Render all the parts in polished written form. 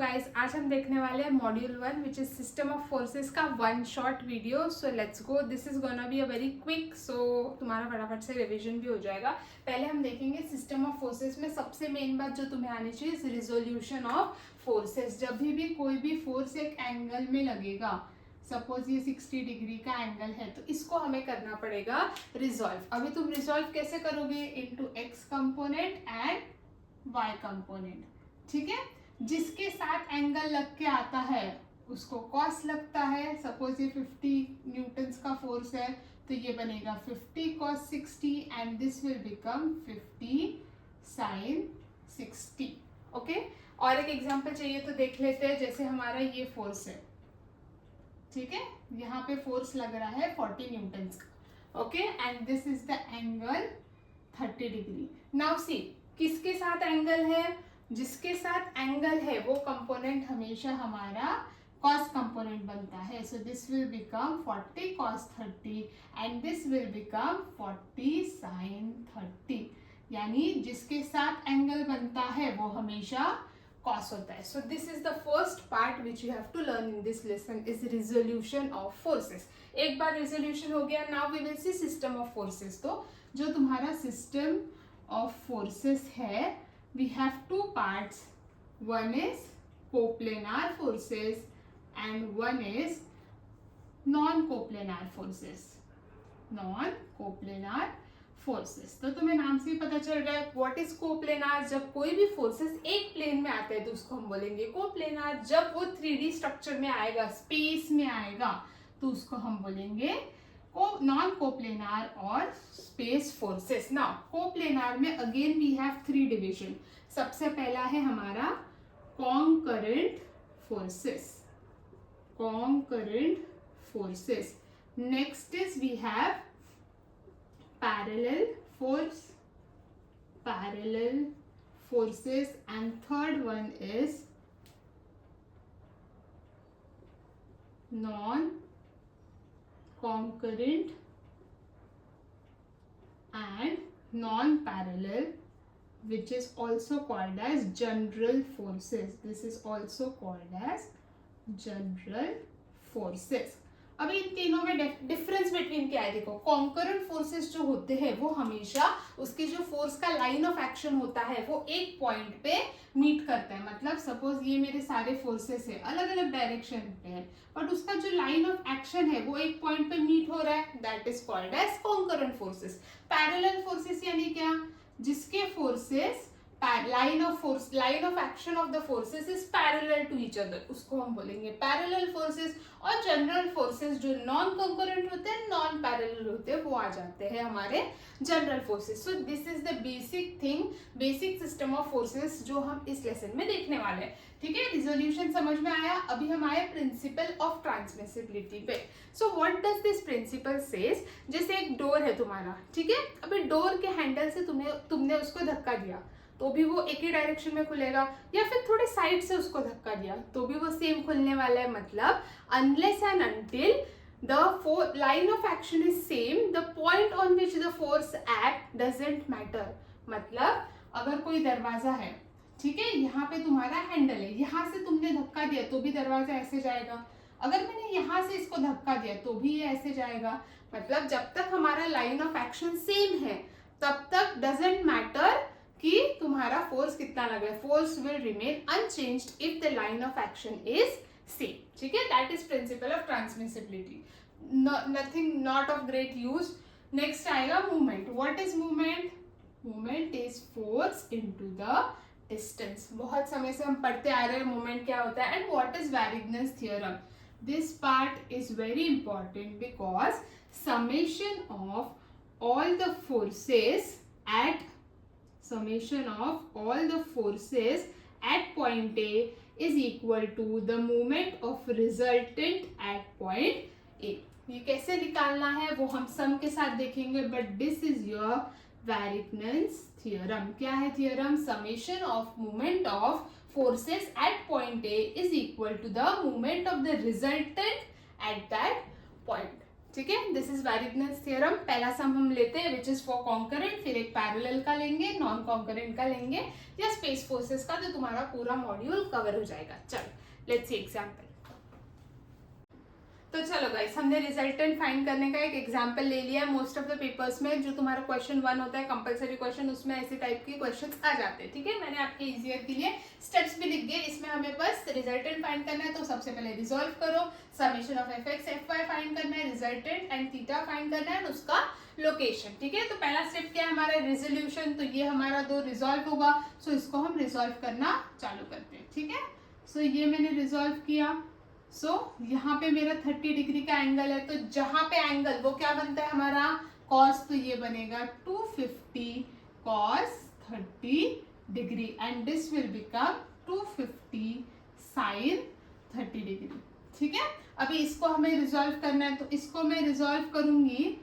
Guys आज हम देखने वाले हैं module 1 which is system of forces का one shot video. So let's go. This is gonna be a very quick, so तुम्हारा फटाफट से रिवीजन भी हो जाएगा. पहले हम देखेंगे सिस्टम ऑफ फोर्सेस में सबसे मेन बात जो तुम्हें आनी चाहिए रिजोल्यूशन ऑफ फोर्सेस. जब भी कोई भी फोर्स एक एंगल में लगेगा, सपोज ये 60 डिग्री का एंगल है, तो इसको हमें करना पड़ेगा रिजॉल्व. अभी तुम रिजॉल्व कैसे करोगे? Into X component and Y component. ठीक है, जिसके साथ एंगल लग के आता है उसको कॉस लगता है. सपोज ये 50 न्यूटन्स का फोर्स है तो ये बनेगा 50 cos 60 and this will become 50 sin 60. Okay, और एक एग्जांपल चाहिए तो देख लेते हैं. जैसे हमारा ये फोर्स है, ठीक है, यहाँ पे फोर्स लग रहा है 40 न्यूटन्स का. Okay, and this is the angle 30 degree. Now see किसके साथ एंगल है? जिसके साथ एंगल है वो कंपोनेंट हमेशा हमारा cos कंपोनेंट बनता है. So this will become 40 cos 30 and this will become 40 sin 30. यानी जिसके साथ एंगल बनता है वो हमेशा cos होता है. So this is the first part which you have to learn in this lesson is resolution of forces. एक बार रिजोल्यूशन हो गया, now we will see system of forces. तो जो तुम्हारा सिस्टम ऑफ फोर्सेस है, we have two parts. One is coplanar forces and one is non-coplanar forces. Non-coplanar forces. तो तुम्हें नाम से ही पता चल रहा है what is coplanar. जब कोई भी फोर्सेस एक प्लेन में आते हैं तो उसको हम बोलेंगे कोप्लेनार. जब वो 3D स्ट्रक्चर में आएगा, स्पेस में आएगा, तो उसको हम बोलेंगे नॉन कोप्लेनार और स्पेस फोर्सेस. नाउ कोप्लेनार में अगेन वी हैव 3 डिविजन. सबसे पहला है हमारा concurrent forces. Concurrent forces. Next is we have parallel force, parallel forces, and third one is non concurrent and non-parallel, which is also called as general forces. This is also called as general forces. अभी इन तीनों में difference between क्या है? देखो, concurrent forces जो होते हैं वो हमेशा उसके जो फोर्स का लाइन ऑफ एक्शन होता है वो एक पॉइंट पे मीट करता है. मतलब सपोज ये मेरे सारे फोर्सेस है, अलग अलग डायरेक्शन पे है, बट उसका जो लाइन ऑफ एक्शन है वो एक पॉइंट पे मीट हो रहा है. That is called as concurrent forces. Parallel forces यानी क्या? जिसके forces line of action of the forces is parallel to each other, उसको हम बोलेंगे पैरेलल फोर्सेस. और जनरल फोर्सेस जो नॉन कंकरेंट होते हैं, नॉन पैरेलल होते हैं, वो आ जाते हैं हमारे general forces. So this is the basic thing, basic system of forces जो हम इस लेसन में देखने वाले हैं. ठीक है, रिजोल्यूशन समझ में आया. अभी हम आए प्रिंसिपल ऑफ ट्रांसमिसिबिलिटी पे. So what does this principle says? जैसे एक डोर है तुम्हारा, ठीक है, अभी डोर के हैंडल से तुमने उसको धक्का दिया तो भी वो एक ही डायरेक्शन में खुलेगा, या फिर थोड़े साइड से उसको धक्का दिया तो भी वो सेम खुलने वाला है. मतलब unless and until the line of action is same, the point on which the force act doesn't matter. मतलब अगर कोई दरवाजा है, ठीक है, यहाँ पे तुम्हारा हैंडल है, यहाँ से तुमने धक्का दिया तो भी दरवाजा ऐसे जाएगा. अगर मैंने यहाँ से इसको धक्का दिया तो भी ये ऐसे जाएगा. मतलब जब तक हमारा लाइन ऑफ एक्शन सेम है तब तक डजेंट मैटर कि तुम्हारा फोर्स कितना लगा है. Force will remain unchanged if the line of action is same. ठीक है, that is principle of transmissibility. Nothing not of great use. Next आएगा movement. What is movement? Movement is force into the distance. बहुत समय से हम पढ़ते आ रहे हैं मूवमेंट क्या होता है. And what is Varignon's theorem? This part is very important because summation of all the forces at point A is equal to the moment of resultant at point A. ये कैसे निकालना है वो हम सम के साथ देखेंगे, but this is your Varignon's theorem. क्या है theorem? Summation of moment of forces at point A is equal to the moment of the resultant at that point. ठीक है, दिस इज वेरिडनेस थ्योरम। पहला सम हम लेते हैं विच इज फॉर कॉन्करेंट, फिर एक पैरेलल का लेंगे, नॉन कॉन्करेंट का लेंगे या स्पेस फोर्सेस का, तो तुम्हारा पूरा मॉड्यूल कवर हो जाएगा। चलो लेट्स सी एग्जांपल। तो चलो गाइस, हमने रिजल्टेंट फाइंड करने का एक एग्जांपल ले लिया। मोस्ट ऑफ द पेपर्स में जो तुम्हारा क्वेश्चन 1 होता है कंपलसरी क्वेश्चन, उसमें ऐसे टाइप के क्वेश्चंस आ जाते हैं। ठीक है, मैंने आपके इजियर के लिए स्टेप्स भी लिख दिए। इसमें हमें बस रिजल्टेंट फाइंड करना है, तो सबसे पहले रिजॉल्व करो, summation of F X F Y find करना है, रिजल्टेंट एंड थीटा फाइंड करना है, उसका लोकेशन। ठीक है, तो पहला स्टेप क्या है हमारा, रेजोल्यूशन। तो ये हमारा 2 रिजॉल्व होगा, सो इसको हम रिजॉल्व करना चालू करते हैं। ठीक है, सो ये मैंने रिजॉल्व किया। सो यहाँ पे मेरा 30 डिग्री का एंगल है, तो जहां पे एंगल वो क्या बनता है हमारा कॉस, तो ये बनेगा 250 cos 30 degree and this will become 250 sine 30 degree. ठीक है, अभी इसको हमें रिजॉल्व करना है, तो इसको मैं रिजॉल्व करूंगी।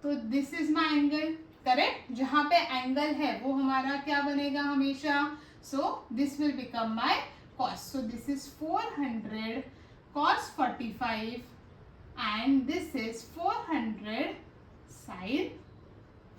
तो this is my angle, correct. जहां पे एंगल है वो हमारा क्या बनेगा हमेशा, सो this will become my cos. So this is 400 cos 45 and this is 400 sin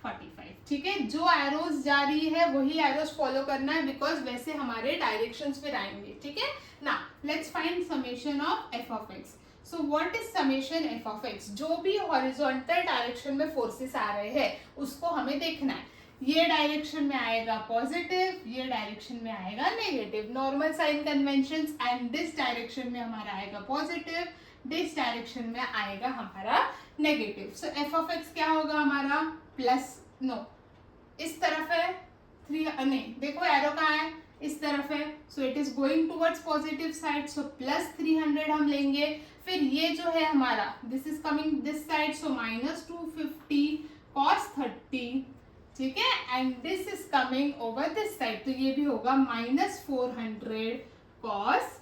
45। ठीक है, जो एरोज जा रही है वही एरोज फॉलो करना है, बिकॉज वैसे हमारे डायरेक्शंस फिर आएंगे। ठीक है ना, let's find summation of F of x. So what is summation F of x, जो भी हॉरिजॉन्टल डायरेक्शन में फोर्सेस आ रहे हैं उसको हमें देखना है। ये डायरेक्शन में आएगा पॉजिटिव, ये डायरेक्शन में आएगा negative, normal sign conventions, and this direction में हमारा आएगा पॉजिटिव, दिस डायरेक्शन में आएगा हमारा negative. So F of X क्या होगा हमारा प्लस, नो इस तरफ है 3, नहीं देखो एरो कहाँ है, इस तरफ है, so it is going towards positive side, so plus 300 हम लेंगे। फिर ये जो है हमारा this is coming this side, so minus 250 cos 30। ठीक है, and this is coming over this side, तो ये भी होगा माइनस 400 कॉस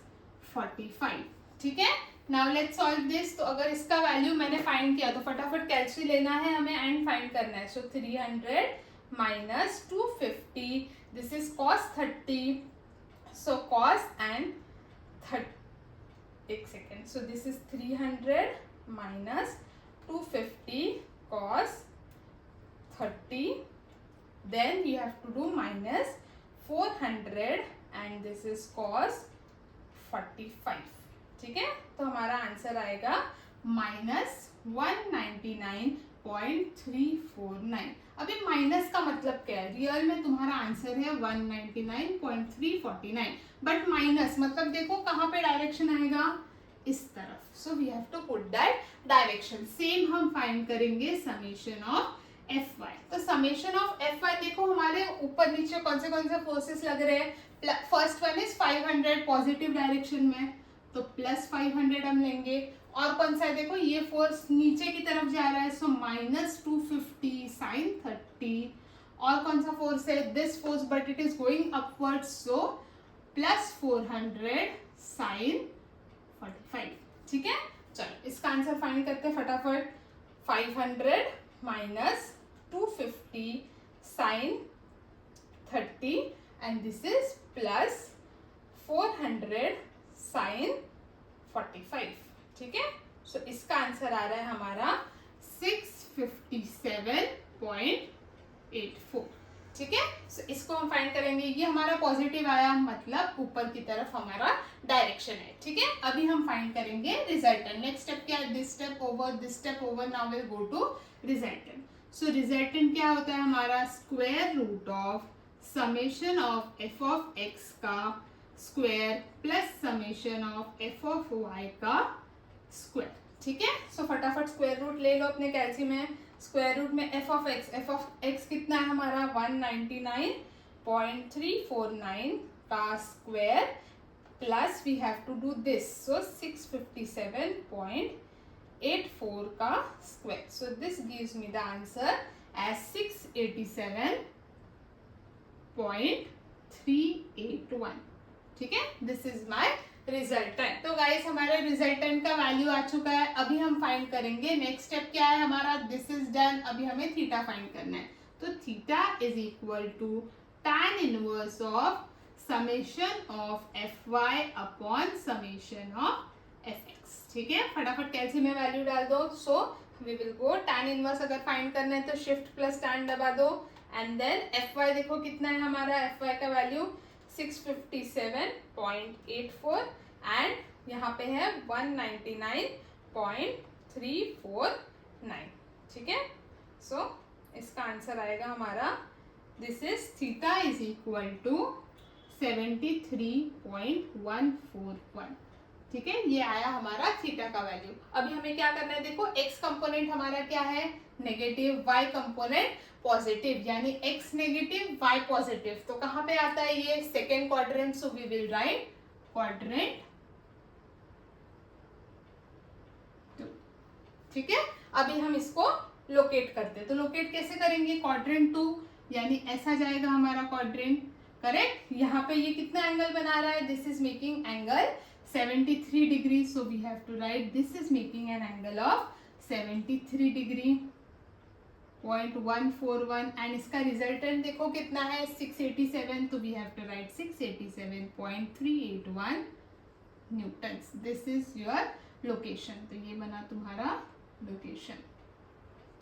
45। ठीक है, नाउ लेट्स सॉल्व दिस। तो अगर इसका वैल्यू मैंने फाइंड किया तो फटाफट कैलसी लेना है हमें एंड फाइंड करना है। सो 300 minus 250, this is cos 30, so cos and 30, एक second, so this is 300 minus 250 cos 30, then you have to do minus 400 and this is cos 45। ठीक है, तो हमारा आंसर आएगा माइनस 199.349। अभी माइनस का मतलब क्या है, रियल में तुम्हारा आंसर है 199.349, बट माइनस मतलब देखो कहाँ पे डायरेक्शन आएगा, इस तरफ, so we have to put that direction. Same हम फाइंड करेंगे समेशन ऑफ एफ वाई। तो समेशन ऑफ एफ वाई देखो हमारे ऊपर नीचे कौन से फोर्सेस लग रहे हैं। First one is 500 positive direction में, तो प्लस 500 हम लेंगे। और कौन सा है देखो, ये फोर्स नीचे की तरफ जा रहा है, सो माइनस 250 साइन 30। और कौन सा फोर्स है, this force, but it is going upward, so plus 400 sine 45। ठीक है, चलो इसका आंसर फाइंड करते हैं फटाफट। 500 minus 250 sine 30 and this is plus 400 sine 45। ठीक है, सो इसका आंसर आ रहा है हमारा 657.84। ठीक है, सो इसको हम फाइंड करेंगे। ये हमारा पॉजिटिव आया, मतलब ऊपर की तरफ हमारा डायरेक्शन है। ठीक है, अभी हम फाइंड करेंगे रिजल्टेंट। नेक्स्ट स्टेप क्या है, this step over, now will go to resultant. So resultant क्या होता है हमारा, square root of summation of F of X का square plus summation of F of Y का स्क्वायर। ठीक है, सो फटाफट स्क्वायर रूट ले लो अपने कैलसी में। स्क्वायर रूट में एफ ऑफ एक्स कितना है हमारा 199.349 का square plus we have to do this, so 657.84 का square, so this gives me the answer as 687.381। ठीक है, दिस इज माय रिजल्टेंट। तो गाइस हमारे रिजल्टेंट का वैल्यू आ चुका है। अभी हम फाइंड करेंगे नेक्स्ट स्टेप क्या है हमारा, दिस इज डन। अभी हमें थीटा फाइंड करना है। तो theta is equal to tan inverse of summation of F Y upon summation of F X. ठीक है, फटाफट कैलसी में वैल्यू डाल दो। So we will go tan inverse अगर फाइंड करना है तो शिफ्ट प्लस tan दबा दो एंड देन fy देखो कितना है हमारा, fy का वैल्यू 657.84 एंड यहाँ पे है 199.349, ठीक है। सो इसका आंसर आएगा हमारा, this is theta is equal to 73.141, ठीक है। ये आया हमारा थीटा का वैल्यू। अभी हमें क्या करना है, देखो x कंपोनेंट हमारा क्या है नेगेटिव, y कंपोनेंट पॉजिटिव, यानी x नेगेटिव y पॉजिटिव। तो कहाँ पे आता है ये, second quadrant, so we will write quadrant 2, ठीक है। अभी हम इसको लोकेट करते हैं, तो लोकेट कैसे करेंगे, क्वाड्रेंट 2 यानी ऐसा जाएगा हमारा क्वाड्रेंट, करेक्ट। यहाँ पे ये कितना एंगल बना रहा है, this is making angle 73 degree, so we have to write this is making an angle of 73 degree 0.141 and इसका रिजल्टेंट देखो कितना है 687, तो we have to write 687.381 newtons. This is your location, तो ये बना तुम्हारा लोकेशन,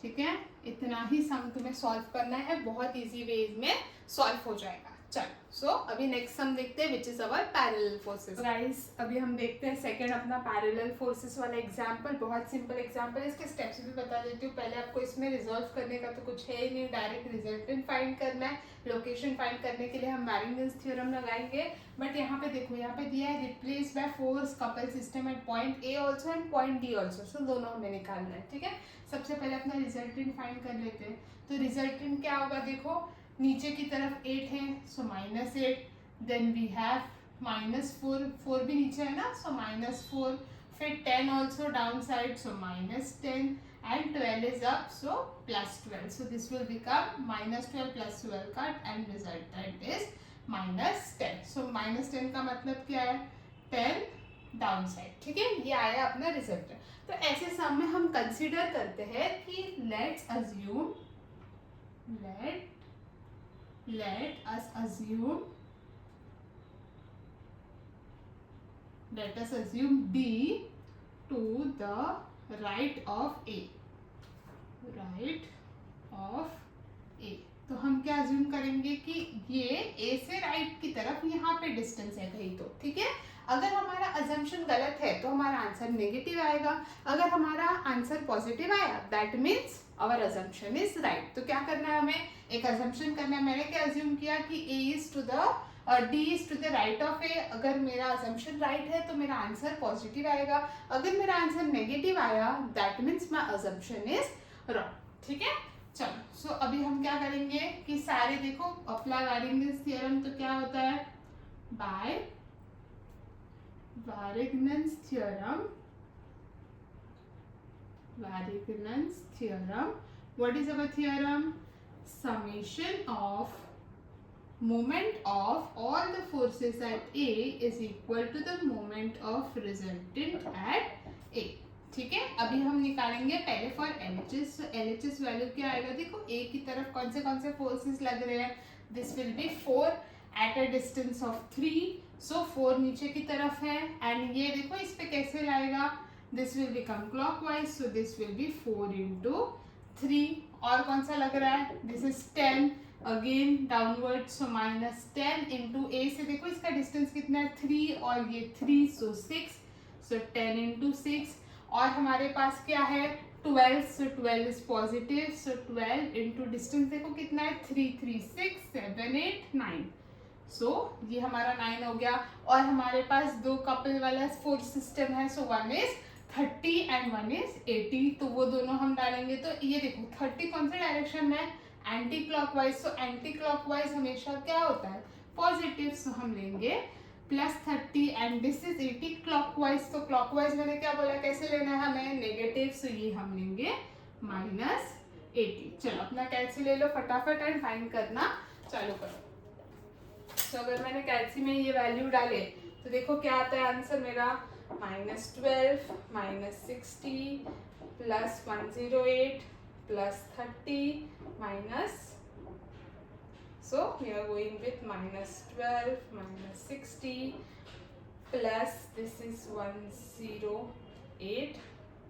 ठीक है। इतना ही सम तुम्हें सॉल्व करना है, बहुत इजी वेज में सॉल्व हो जाएगा। चलो, सो अभी नेक्स्ट सम देखते हैं which is our parallel forces. Guys अभी हम देखते हैं सेकंड अपना पैरेलल फोर्सेस वाला एग्जांपल। बहुत सिंपल एग्जांपल है, इसके स्टेप्स भी बता देती हूँ। पहले आपको इसमें रिजॉल्व करने का तो कुछ है ही नहीं, डायरेक्ट रिजल्टेंट फाइंड करना है। लोकेशन फाइंड करने के लिए हम वैरिंगन्स थ्योरम लगाएंगे, बट यहाँ पे देखो, यहाँ पे दिया है replace by force couple system at point A also and point D also, so दोनों हमें निकालना है, ठीक है। सबसे पहले अपना रिजल्टेंट फाइंड कर लेते हैं। तो रिजल्टेंट क्या होगा, देखो नीचे की तरफ 8 है, सो -8, देन वी हैव -4, 4 भी नीचे है ना, सो -4, फिर 10 also down side, so -10 and 12 is up, so +12, so this will become -12 + 12 cut and resultant is -10, सो -10 का मतलब क्या है, 10 डाउन साइड, ठीक है। ये आया अपना रिजल्टेंट। तो ऐसे सम में हम कंसीडर करते हैं कि late us assume D to the right of A, तो हम क्या अज्यूम करेंगे कि ये A से राइट की तरफ यहाँ पे डिस्टेंस है कहीं, तो ठीक है। अगर हमारा अजम्पशन गलत है तो हमारा आंसर नेगेटिव आएगा, अगर हमारा आंसर पॉजिटिव आया that means our assumption is right. तो क्या करना है, हमें एक अजम्पशन करना है। मैंने क्या अज्यूम किया कि D is to the right of A। अगर मेरा अजम्पशन राइट है तो मेरा आंसर पॉजिटिव आएगा, अगर मेरा आंसर नेगेटिव आया that means my assumption is wrong, ठीक है। चलो, सो अभी हम क्या करेंगे कि सारे देखो अप्लाई वैरिंगन्स थ्योरम, तो क्या होता है, bye Varignon's theorem, what is our theorem, summation of moment of all the forces at A is equal to the moment of resultant at A, ठीक है। अभी हम निकालेंगे पहले फॉर LHS। LHS वैल्यू क्या आएगा, देखो A की तरफ कौन से फोर्सेस लग रहे हैं, this will be 4 at a distance of 3, सो 4 नीचे की तरफ है एंड ये देखो इस पे कैसे लाएगा, this will become clockwise, so this will be 4 × 3। और कौन सा लग रहा है, this is 10 again downward, so -10 × A से देखो इसका डिस्टेंस कितना है 3 और ये 3, सो 6, सो 10 × 6। और हमारे पास क्या है 12, सो 12 इज पॉजिटिव, सो 12 × डिस्टेंस देखो कितना है 3, 3, 6, 7, 8, 9, सो ये हमारा 9 हो गया। और हमारे पास 2 कपल वाला फोर्स सिस्टम है, सो 1 इज 30 एंड 1 इज 80, तो वो दोनों हम डालेंगे। तो ये देखो 30 कौन से डायरेक्शन में, anti clockwise, so anti clockwise हमेशा क्या होता है पॉजिटिव, सो हम लेंगे +30 एंड दिस इज 80 क्लॉकवाइज, तो क्लॉकवाइज मैंने क्या बोला कैसे लेना है हमें, नेगेटिव, सो ये हम लेंगे -80। चलो अपना कैल्सी ले लो फटाफट एंड फाइंड करना चालू करो। तो अगर मैंने कैल्सी में ये वैल्यू डाले तो देखो क्या आता है आंसर मेरा, -12 -60 +108 +30 minus, so we are going with -12 -60 plus this is 108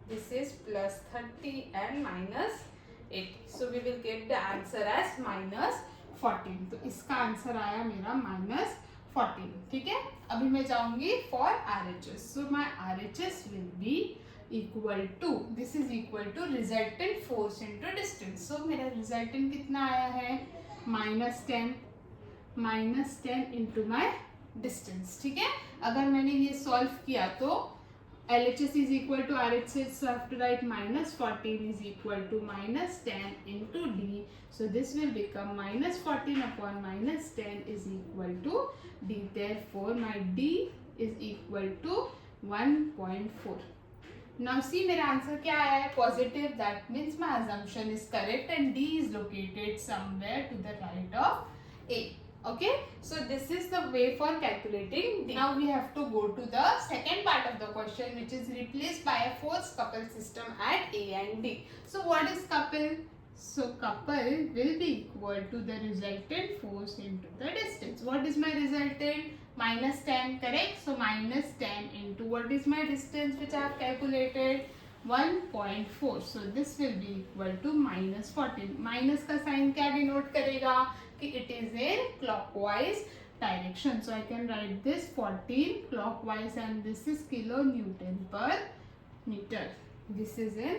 this is plus 30 and minus 80. So we will get the answer as minus 14. तो इसका आंसर आया मेरा minus 14. ठीक है, अभी मैं जाऊंगी for RHS. So my RHS will be equal to, this is equal to resultant force into distance. So मेरा resultant कितना आया है, minus 10 into my distance. ठीक है, अगर मैंने ये सॉल्व किया तो LHS is equal to RHS, so I have to write minus 14 is equal to minus 10 into D. So this will become minus 14 upon minus 10 is equal to D. Therefore my D is equal to 1.4. Now see मेरा answer क्या आया है, positive. That means my assumption is correct and D is located somewhere to the right of A. Okay, so this is the way for calculating D. Now we have to go to the second part of the question, which is replaced by a force couple system at A and D. So what is couple? So couple will be equal to the resultant force into the distance. What is my resultant? Minus 10, correct? So minus 10 into what is my distance which I have calculated? 1.4. So this will be equal to minus 14. Minus का sign क्या denote करेगा कि it is in clockwise direction. So I can write this 14 clockwise and this is kilonewton per meter. This is in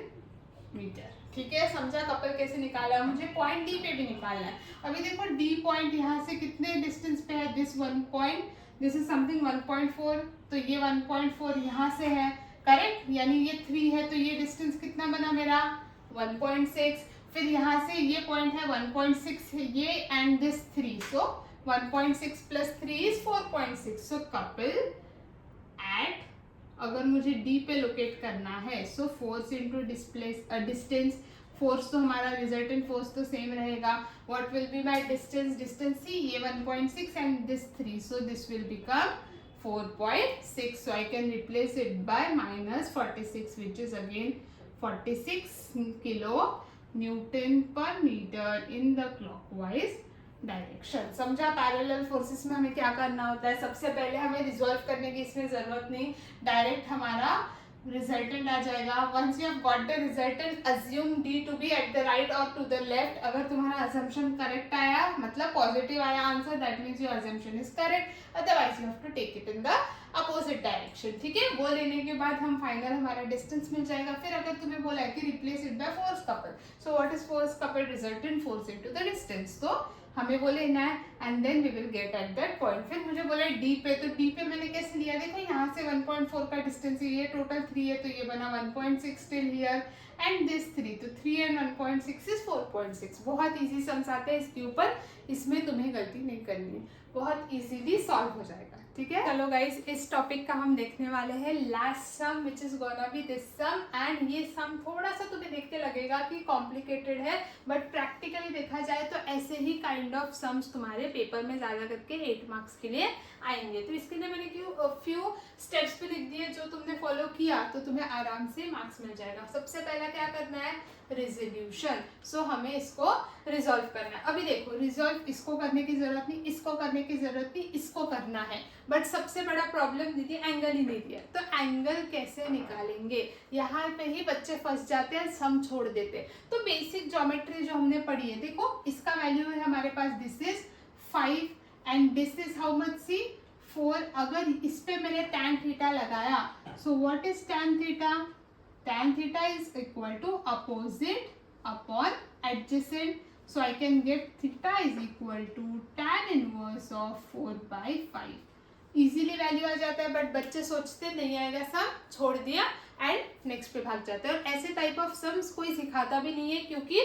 metre. ठीक है, समझा couple कैसे निकाला. मुझे पॉइंट डी पे भी निकालना है. अभी देखो डी पॉइंट यहाँ से कितने डिस्टेंस पे है, this 1 point, this is something 1.4, तो ये 1.4 यहाँ से है, करेक्ट, यानी ये 3 है, तो ये डिस्टेंस कितना बना मेरा 1.6. फिर यहाँ से ये पॉइंट है 1.6 है ये and this 3, so 1.6 plus 3 is 4.6. So couple at, अगर मुझे D पे लोकेट करना है, so force into distance, force तो हमारा रिजल्टेंट फोर्स तो सेम रहेगा. What will be my distance, distance C, ये 1.6 and this 3, so this will become 4.6. So I can replace it by minus 46 which is again 46 kilonewton पर metre in the clockwise direction. समझा. Parallel forces में हमें क्या करना होता है, सबसे पहले हमें रिजॉल्व करने की इसमें जरूरत नहीं, डायरेक्ट हमारा रिजल्टेंट आ जाएगा. Once you have got the resultant, assume D to be at the right और टू द लेफ्ट. अगर तुम्हारा अजम्पशन करेक्ट आया, मतलब पॉजिटिव आया answer, that means your assumption is correct, otherwise you have to take it in the opposite direction. ठीक है, वो लेने के बाद हम फाइनल हमारा डिस्टेंस मिल जाएगा. फिर अगर तुम्हें बोला है कि replace it by force couple, so what is force couple, resultant force into the distance, तो हमें वो लेना है and then we will get at that point. फिर मुझे बोला डी पे, तो डी पे मैंने कैसे लिया, देखो यहाँ से 1.4 का डिस्टेंस है, ये टोटल 3 है, तो ये बना 1.6 टिल हियर एंड दिस 3, तो 3 एंड 1.6 इज 4.6. बहुत इजी सम्स आते हैं इसके ऊपर, इसमें तुम्हें गलती नहीं करनी है, बहुत इजीली सॉल्व हो जाएगा. ठीक है, चलो गाइस, इस टॉपिक का हम देखने वाले हैं last sum which is gonna be this sum. And ये सम थोड़ा सा तुम्हें देख के लगेगा कि कॉम्प्लिकेटेड है, बट प्रैक्टिकली देखा जाए तो ऐसे ही काइंड ऑफ सम्स तुम्हारे पेपर में ज़्यादा करके 8 मार्क्स के लिए आएंगे. तो इसके लिए मैंने फ्यू स्टेप्स पे लिख दिए, जो तुमने फॉलो किया तो तुम्हें आराम से मार्क्स मिल जाएगा. सबसे पहला क्या करना है, रिजोल्यूशन. सो हमें इसको रिजॉल्व करना है. अभी देखो, रिजॉल्व इसको करने की जरूरत नहीं, इसको करने की जरूरत नहीं, इसको करना है, बट सबसे बड़ा प्रॉब्लम दीदी एंगल ही नहीं दिया. तो एंगल कैसे निकालेंगे, यहाँ पे ही बच्चे फंस जाते हैं, सम छोड़ देते हैं. तो बेसिक ज्योमेट्री जो हमने पढ़ी है, देखो इसका वैल्यू है हमारे पास, this is 5 and this is how much, see 4. अगर इस पे मैंने tan थीटा लगाया, so what is tan theta, tan theta is equal to opposite upon adjacent. So I can get theta is equal to tan inverse of 4/5. Easily value आ जाता है, but बच्चे सोचते नहीं आएगा, सम छोड़ दिया एंड नेक्स्ट पे भाग जाते हैं. और ऐसे टाइप ऑफ सम्स कोई सिखाता भी नहीं है, क्योंकि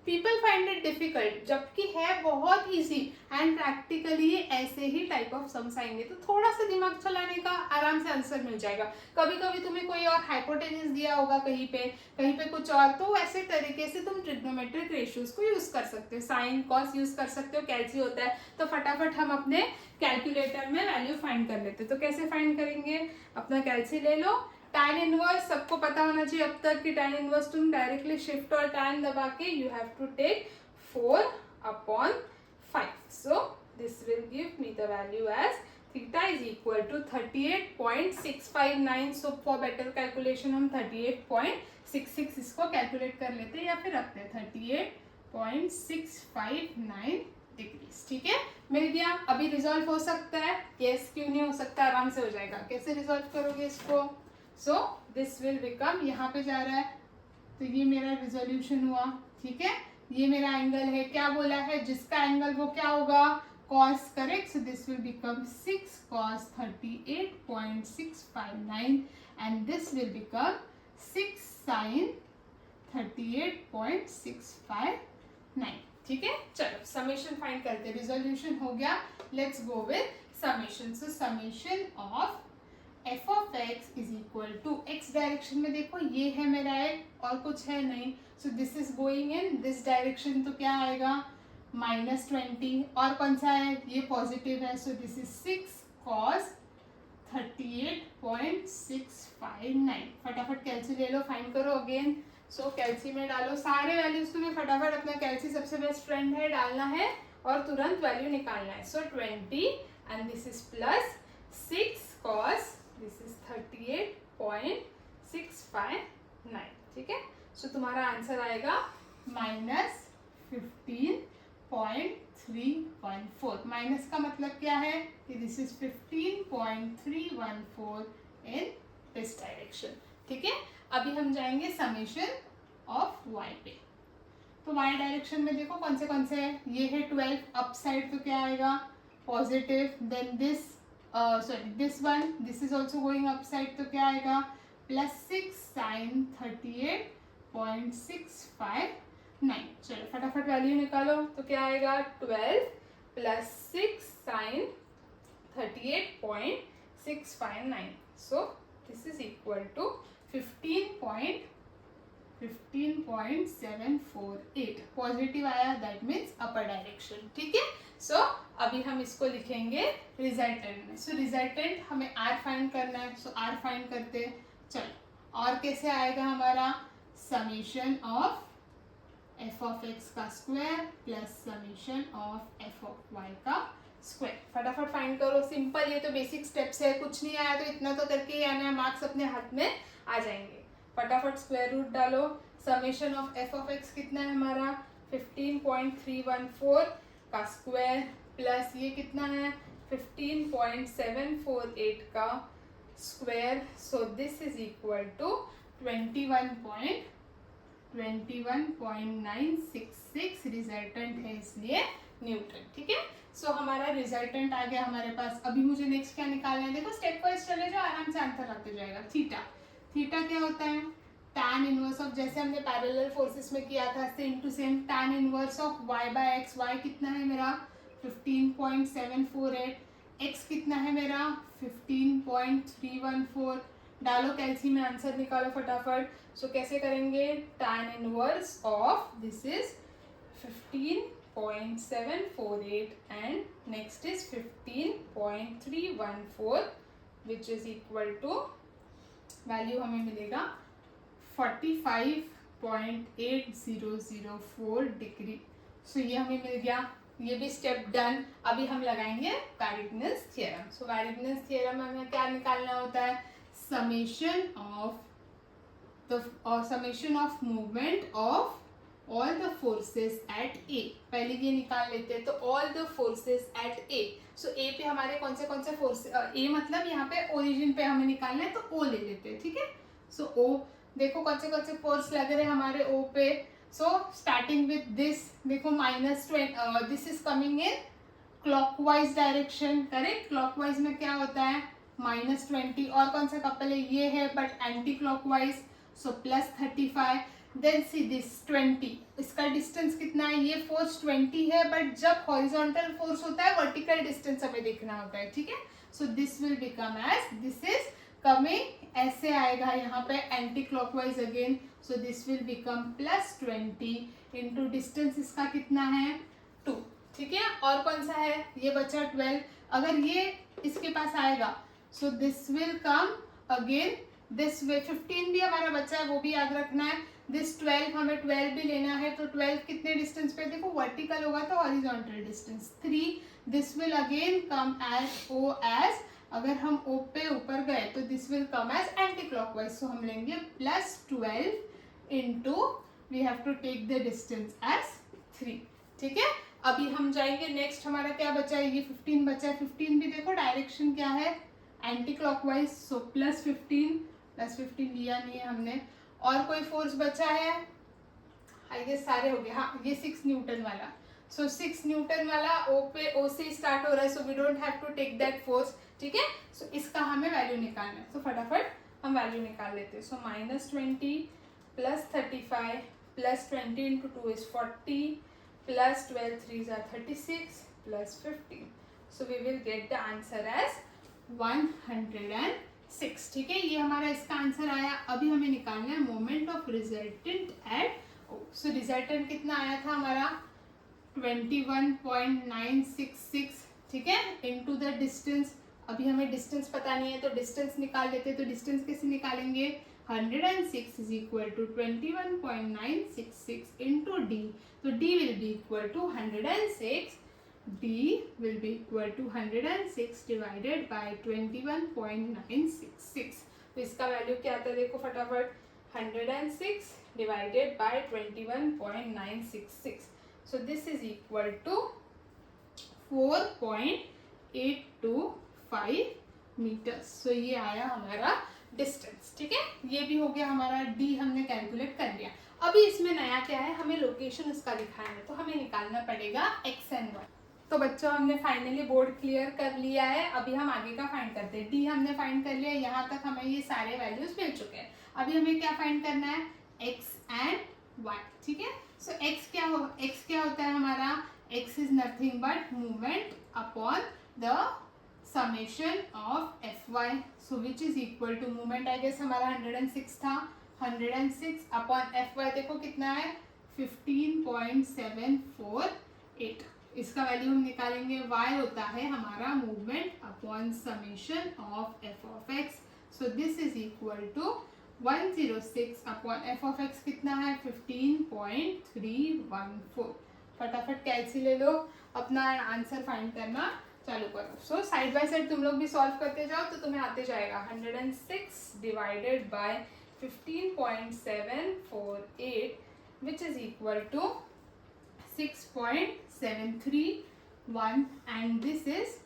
पीपल फाइंड इट डिफिकल्ट, जबकि है बहुत इजी. एंड प्रैक्टिकली ऐसे ही टाइप ऑफ सम्स आएंगे, तो थोड़ा सा दिमाग चलाने का, आराम से आंसर मिल जाएगा. कभी कभी तुम्हें कोई और हाइपोटेन्यूज दिया होगा कहीं पे कुछ और, तो ऐसे तरीके से तुम ट्रिग्नोमेट्रिक रेशियोज को यूज कर सकते हो, साइन कॉस यूज कर सकते हो. कैल्सी होता है तो फटाफट हम अपने कैलकुलेटर में वैल्यू फाइंड कर लेते. तो कैसे फाइंड करेंगे, अपना कैल्सी ले लो. tan इनवर्स सबको पता होना चाहिए अब तक कि tan इनवर्स तुम डायरेक्टली शिफ्ट और tan दबा के you have to take 4/5. So this will give me the value as theta is equal to 38.659. So for better calculation हम 38.66 इसको कैलकुलेट कर लेते हैं या फिर रखते हैं 38.659 डिग्रीज. ठीक है, मिल गया. अभी रिजॉल्व हो सकता है? यस, क्यों नहीं हो सकता, आराम से हो जाएगा. कैसे रिजॉल्व करोगे इसको? सो दिस विल बिकम, यहाँ पे जा रहा है तो ये मेरा रिजोल्यूशन हुआ. ठीक है, ये मेरा एंगल है. क्या बोला है? जिसका एंगल वो क्या होगा? cos. Correct. So this will become 6 cos 38.659 and this will become 6 sin 38.659. ठीक है, चलो समेशन फाइंड करते हैं. रिजोल्यूशन हो गया. Let's go with summation. So summation of f of x is equal to x direction में देखो ये है मेरा एक, और कुछ है नहीं. सो this is going in this direction, तो क्या आएगा? -20. और कौन सा है? ये पॉजिटिव है. So this is 6 cos 38.659. फटाफट कैल्सी ले लो, फाइंड करो अगेन. सो कैल्सी में डालो सारे वैल्यूज. तुम्हें फटाफट अपना कैल्सी सबसे बेस्ट फ्रेंड है, डालना है और तुरंत वैल्यू निकालना है. सो 20 and this is plus 6 cos, this is 38.659. ठीक है, सो तुम्हारा आंसर आएगा -15.314. माइनस का मतलब क्या है कि this is 15.314 in this direction. ठीक है, अभी हम जाएंगे समेशन ऑफ y पे. तो y डायरेक्शन में देखो कौन से है. ये है 12 अप साइड, तो क्या आएगा? Positive. Then this this one, this is also going up side, तो क्या आएगा? +6 sin 38.659. चलो फटाफट वैल्यू निकालो. तो क्या आएगा? 12 + 6 sin 38.659. So this is equal to 15.748. Positive आया, दैट मीन्स अपर डायरेक्शन. ठीक है, सो अभी हम इसको लिखेंगे रिजल्टेंट में. सो रिजल्टेंट हमें r फाइंड करना है. सो r फाइंड करते हैं. चलो, और कैसे आएगा हमारा? Summation of f of x का square plus summation of f of y का स्क्वायर. फटाफट फाइंड करो. सिंपल, ये तो बेसिक स्टेप्स है. कुछ नहीं आया तो इतना तो करके ही आना है, मार्क्स अपने हाथ में आ जाएंगे. फटाफट स्क्वायर रूट डालो. Summation of f of x कितना है हमारा? 15.314 का स्क्वायर प्लस ये कितना है? 15.748 का square. So this is equal to 21.966. Resultant है इसलिए न्यूटन. ठीक है, सो हमारा रिजल्टेंट आ गया हमारे पास. अभी मुझे नेक्स्ट क्या निकालना है? देखो स्टेप वाइज चले जाओ, आराम से आंसर आते जाएगा. थीटा क्या होता है? tan इनवर्स ऑफ, जैसे हमने पैरेलल फोर्सेस में किया था same to same, tan inverse of y/x. y कितना है मेरा? 15.748. x कितना है मेरा? 15.314. डालो कैल्सी में, आंसर निकालो फटाफट. सो कैसे करेंगे? tan inverse of this is 15.748 and next is 15.314 which is equal to, value हमें मिलेगा 45.8004 डिग्री. सो ये हमें मिल गया. ये भी स्टेप डन. अभी हम लगाएंगे वैरिग्नस थ्योरम. सो वैरिग्नस थ्योरम में हमें क्या निकालना होता है? Summation of movement of all the forces at A. पहले ये निकाल लेते हैं. तो all the forces at A. So A पे हमारे कौन से फोर्स, ए मतलब यहाँ पे ओरिजिन पे हमें निकालना है, तो ओ ले लेते हैं. ठीक है, सो ओ देखो कौन से फोर्स लग रहे हैं हमारे ओ पे. सो स्टार्टिंग विद दिस, देखो -20, this is coming in clockwise direction. Correct, clockwise में क्या होता है? -20. और कौन सा कपल है? ये है, but anti clockwise. So +35. Then see this 20. इसका डिस्टेंस कितना है? ये फोर्स 20 है, बट जब हॉरिजॉन्टल फोर्स होता है वर्टिकल डिस्टेंस हमें देखना होता है. ठीक है, so this will become as, this is coming, ऐसे आएगा यहाँ पे anti clockwise again. So this will become +20 into distance इसका कितना है? 2. ठीक है, और कौन सा है? ये बचा 12. अगर ये इसके पास आएगा, सो this will come again this way 15 भी हमारा बच्चा है, वो भी याद रखना है. दिस 12, हमें 12 भी लेना है. तो 12 कितने डिस्टेंस पे, देखो वर्टिकल होगा तो horizontal distance 3. This will again come as O as, अगर हम ओ पे ऊपर गए तो this will come as anti clockwise. So हम लेंगे +12 into, we have to take the distance as 3. ठीक है. अभी हम जाएंगे नेक्स्ट, हमारा क्या बचा है, ये 15 बचा है. 15 भी देखो डायरेक्शन क्या है, एंटी क्लॉकवाइज. सो +15 लिया नहीं है हमने. और कोई फोर्स बचा है, आई गेस सारे हो गए. हाँ, ये 6 न्यूटन वाला. सो 6 न्यूटन वाला ओ से स्टार्ट हो रहा है, so we don't have to take that force. ठीक है. सो इसका हमें वैल्यू निकालना है. सो फटाफट हम वैल्यू निकाल लेते हैं. सो -20 +35 +20 into 2 is 40 +12 3s are 36 +15. So we will get the answer as 106. ठीक है. ये हमारा इसका आंसर आया. अभी हमें निकालना है moment of resultant at O. So resultant कितना आया था हमारा 21.966. ठीक है. Into the distance. अभी हमें डिस्टेंस पता नहीं है तो डिस्टेंस निकाल लेते हैं. तो डिस्टेंस कैसे निकालेंगे, 106 is equal to 21.966 into D. तो D will be equal to 106. D will be equal to 106 divided by 21.966. तो इसका वैल्यू क्या आता है, देखो फटाफट, 106 divided by 21.966. So this is equal to 4.825 meters. So ये आया हमारा डिस्टेंस. ठीक है. ये भी हो गया हमारा. डी हमने कैलकुलेट कर लिया. अभी इसमें नया क्या है, हमें लोकेशन उसका दिखाना है. तो हमें निकालना पड़ेगा एक्स एंड वाई. तो बच्चों हमने फाइनली बोर्ड क्लियर कर लिया है. अभी हम आगे का फाइंड करते हैं. डी हमने फाइंड कर लिया. यहाँ तक हमें ये सारे वैल्यूज मिल चुके हैं. अभी हमें क्या फाइंड करना है, एक्स एंड वाई. ठीक है. सो एक्स क्या होता है हमारा, x is nothing but movement upon the summation of Fy. So which is equal to movement, I guess हमारा 106 था. 106 अपॉन Fy देखो कितना है, 15.748. इसका वैल्यू हम निकालेंगे. y होता है हमारा movement upon summation of f of x. So this is equal to 106 upon f of x कितना है, 15.314. फटाफट कैलसी ले लो, अपना आंसर फाइंड करना चालू करो. सो साइड बाय साइड तुम लोग भी सॉल्व करते जाओ तो तुम्हें आते जाएगा. 106 divided by 15.748 which is equal to 6.731 and this is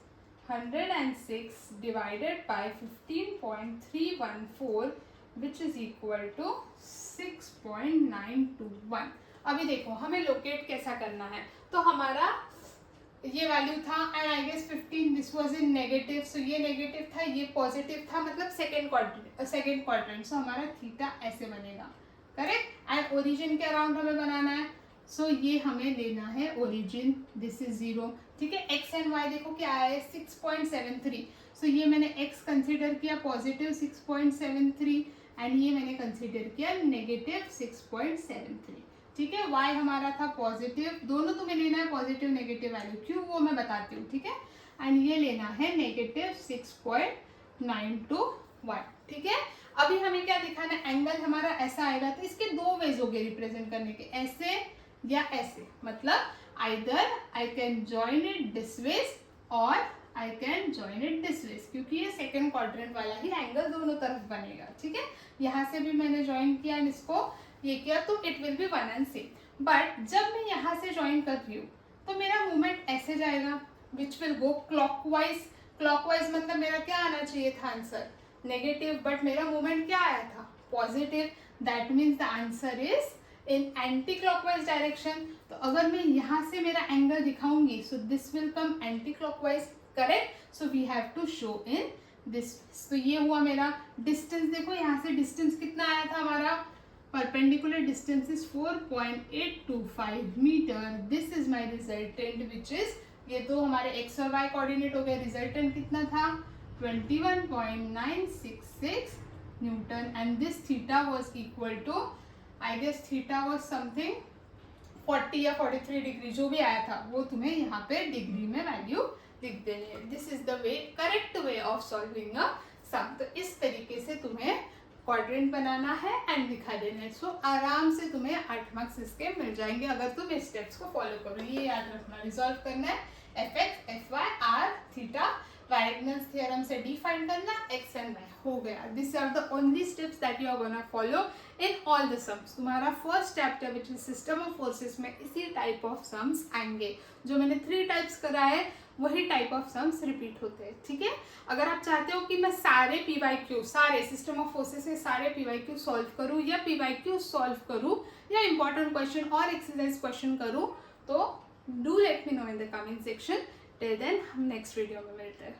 106 divided by 15.314 which is equal to 6.921. अभी देखो हमें लोकेट कैसा करना है. तो हमारा ये वैल्यू था and I guess 15, this was in negative. सो ये नेगेटिव था, ये पॉजिटिव था, मतलब सेकेंड क्वाड्रेंट. सो हमारा थीटा ऐसे बनेगा. करेक्ट. एंड ओरिजिन के अराउंड हमें बनाना है. सो ये हमें लेना है ओरिजिन. This is 0. ठीक है. एक्स एंड वाई देखो क्या है, 6.73. सो ये मैंने एक्स कंसिडर किया पॉजिटिव 6.73 एंड ये मैंने कंसिडर किया नेगेटिव 6.73. ठीक है. y हमारा था पॉजिटिव. दोनों तुम्हें लेना है पॉजिटिव नेगेटिव वैल्यू, क्यों वो मैं बताती हूँ. ठीक है. एंड ये लेना है नेगेटिव 6.921. ठीक है. अभी हमें क्या दिखाना है, एंगल हमारा ऐसा आएगा. तो इसके दो वेज हो गए रिप्रेजेंट करने के, ऐसे या ऐसे. मतलब either I can join it this ways और I can join it this ways, क्योंकि ये सेकेंड क्वाड्रेंट वाला ही एंगल दोनों तरफ बनेगा. ठीक है. यहाँ से भी मैंने ज्वाइन किया इसको, ये किया, तो it will be 1 and same. But जब मैं यहाँ से ज्वाइन कर रही हूँ तो मेरा मूवमेंट ऐसे जाएगा which will go clockwise. Clockwise मतलब मेरा क्या आना चाहिए था आंसर, नेगेटिव, बट मेरा मूवमेंट क्या आया था, positive. That means the answer is in anti clockwise direction. तो अगर मैं यहाँ से मेरा एंगल दिखाऊंगी so this will come anti clockwise. Correct. So we have to show in this. तो ये हुआ मेरा डिस्टेंस. देखो यहाँ से डिस्टेंस कितना आया था हमारा, perpendicular distance is 4.825 meter. This is my resultant which is, ये दो हमारे x और y कोऑर्डिनेट हो गए. रिजल्टेंट कितना था, 21.966 newton and this theta was equal to, I guess theta was something 40 या 43 डिग्री, जो भी आया था वो तुम्हें यहाँ पे डिग्री में वैल्यू लिख देनी है. This is the way, correct way of solving a sum. तो इस तरीके से तुम्हें क्वाड्रेंट बनाना है एंड दिखा देना है। सो आराम से तुम्हें 8 मार्क्स इसके मिल जाएंगे अगर तुम इस स्टेप्स को फॉलो करो। ये याद रखना, रिजॉल्व करना है F X F Y R theta, Varignon's theorem से डिफाइन करना एक्स एंड वाई, हो गया। This are the only steps that you are gonna follow in all the sums. तुम्हारा first chapter which is system of forces में इसी type of sums आएंगे। जो मैंने 3 टाइप्स कराए वही टाइप ऑफ सम्स रिपीट होते हैं, ठीक है। अगर आप चाहते हो कि मैं सारे PYQ, सारे सिस्टम ऑफ फोर्सेस के सारे PYQ सॉल्व करूँ या PYQ सॉल्व करूँ या इंपॉर्टेंट क्वेश्चन और एक्सरसाइज क्वेश्चन करूँ, तो do let me know in the comment section. Till then हम नेक्स्ट वीडियो में मिलते हैं।